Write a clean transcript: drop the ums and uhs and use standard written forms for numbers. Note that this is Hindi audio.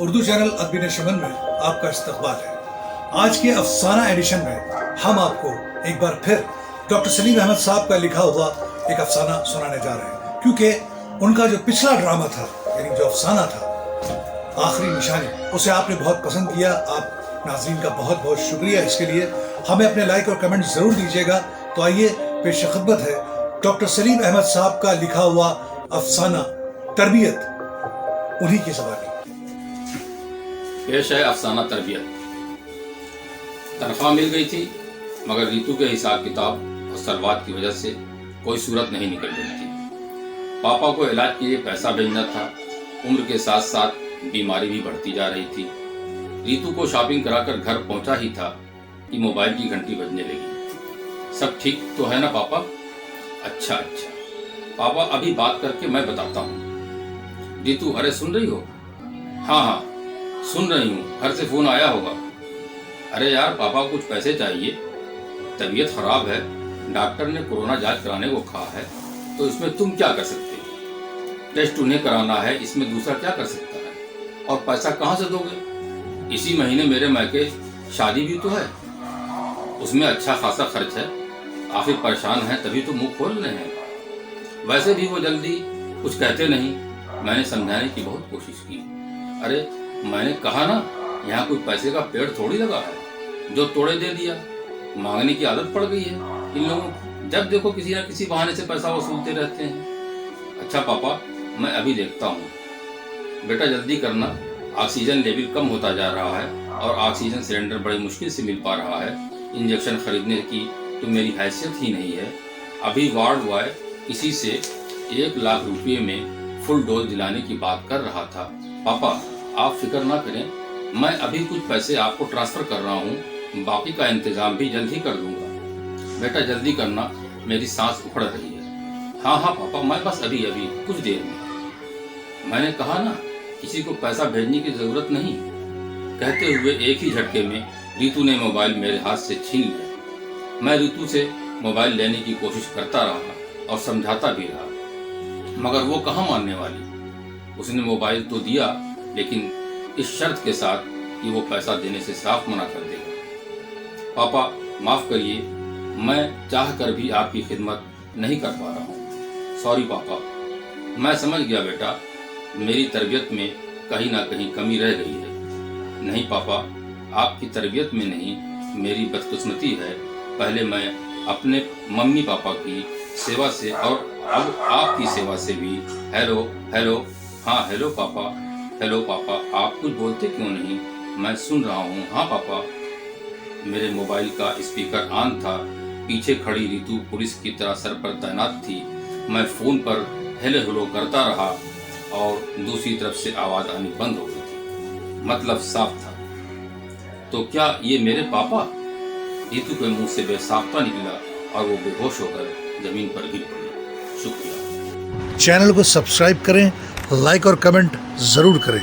उर्दू चैनल अदबी नशमन में आपका इस्तकबाल है। आज के अफसाना एडिशन में हम आपको एक बार फिर डॉक्टर सलीम अहमद साहब का लिखा हुआ एक अफसाना सुनाने जा रहे हैं, क्योंकि उनका जो पिछला ड्रामा था, यानी जो अफसाना था आखिरी निशानी, उसे आपने बहुत पसंद किया। आप नाज़रीन का बहुत बहुत शुक्रिया इसके लिए। हमें अपने लाइक और कमेंट ज़रूर दीजिएगा। तो आइए पेश खिदमत है डॉक्टर सलीम अहमद साहब का लिखा हुआ अफसाना तरबियत, उन्हीं की ज़बानी। पेश है अफसाना तरबियत। तनख्वाह मिल गई थी, मगर रीतू के हिसाब किताब और सलवात की वजह से कोई सूरत नहीं निकल रही थी। पापा को इलाज के लिए पैसा भेजना था। उम्र के साथ साथ बीमारी भी बढ़ती जा रही थी। रीतू को शॉपिंग कराकर घर पहुंचा ही था कि मोबाइल की घंटी बजने लगी। सब ठीक तो है ना पापा? अच्छा पापा, अभी बात करके मैं बताता हूँ। रीतू, अरे सुन रही हो? हाँ सुन रही हूँ, घर से फोन आया होगा। अरे यार पापा, कुछ पैसे चाहिए, तबीयत खराब है, डॉक्टर ने कोरोना जांच कराने को कहा है, तो इसमें तुम क्या कर सकते हो? टेस्ट उन्हें कराना है, इसमें दूसरा क्या कर सकता है? और पैसा कहाँ से दोगे? इसी महीने मेरे मायके शादी भी तो है, उसमें अच्छा खासा खर्च है। आखिर परेशान है तभी तो मुंह खोल रहे हैं। वैसे भी वो जल्दी कुछ कहते नहीं। मैंने समझाने की बहुत कोशिश की। अरे मैंने कहा ना, यहाँ कोई पैसे का पेड़ थोड़ी लगा है, जो तोड़े दे दिया। मांगने की आदत पड़ गई है इन लोगों को, जब देखो किसी न किसी बहाने से पैसा वसूलते रहते हैं। अच्छा पापा, मैं अभी देखता हूँ। बेटा जल्दी करना, ऑक्सीजन लेवल कम होता जा रहा है और ऑक्सीजन सिलेंडर बड़ी मुश्किल से मिल पा रहा है। इंजेक्शन खरीदने की तो मेरी हैसियत ही नहीं है। अभी वार्ड बॉय किसी से 1 लाख रुपये में फुल डोज दिलाने की बात कर रहा था। पापा आप फिक्र ना करें, मैं अभी कुछ पैसे आपको ट्रांसफर कर रहा हूँ, बाकी का इंतजाम भी जल्द ही कर दूंगा। बेटा जल्दी करना, मेरी सांस उखड़ रही है। हाँ पापा, मैं बस अभी कुछ देर में। मैंने कहा ना, किसी को पैसा भेजने की जरूरत नहीं। कहते हुए एक ही झटके में रीतू ने मोबाइल मेरे हाथ से छीन लिया। मैं रीतू से मोबाइल लेने की कोशिश करता रहा और समझाता भी रहा, मगर वो कहाँ मानने वाली। उसने मोबाइल तो दिया, लेकिन इस शर्त के साथ कि वो पैसा देने से साफ मना कर देगा। पापा माफ करिए, मैं चाह कर भी आपकी खिदमत नहीं कर पा रहा हूँ। सॉरी पापा। मैं समझ गया बेटा, मेरी तरबियत में कहीं ना कहीं कमी रह गई है। नहीं पापा, आपकी तरबियत में नहीं, मेरी बदकिस्मती है। पहले मैं अपने मम्मी पापा की सेवा से और अब आपकी सेवा से भी। हेलो। हाँ हेलो पापा, आप कुछ बोलते क्यों नहीं? मैं सुन रहा हूँ। हाँ पापा। मेरे मोबाइल का स्पीकर ऑन था। पीछे खड़ी रीतू पुलिस की तरह सर पर तैनात थी। मैं फोन पर हेलो करता रहा और दूसरी तरफ से आवाज आनी बंद हो गई थी। मतलब साफ था। तो क्या ये मेरे पापा? रीतू के मुंह से बेसाख्ता निकला और वो बेहोश होकर जमीन पर गिर पड़ी। शुक्रिया। चैनल को सब्सक्राइब करें, लाइक और कमेंट जरूर करें।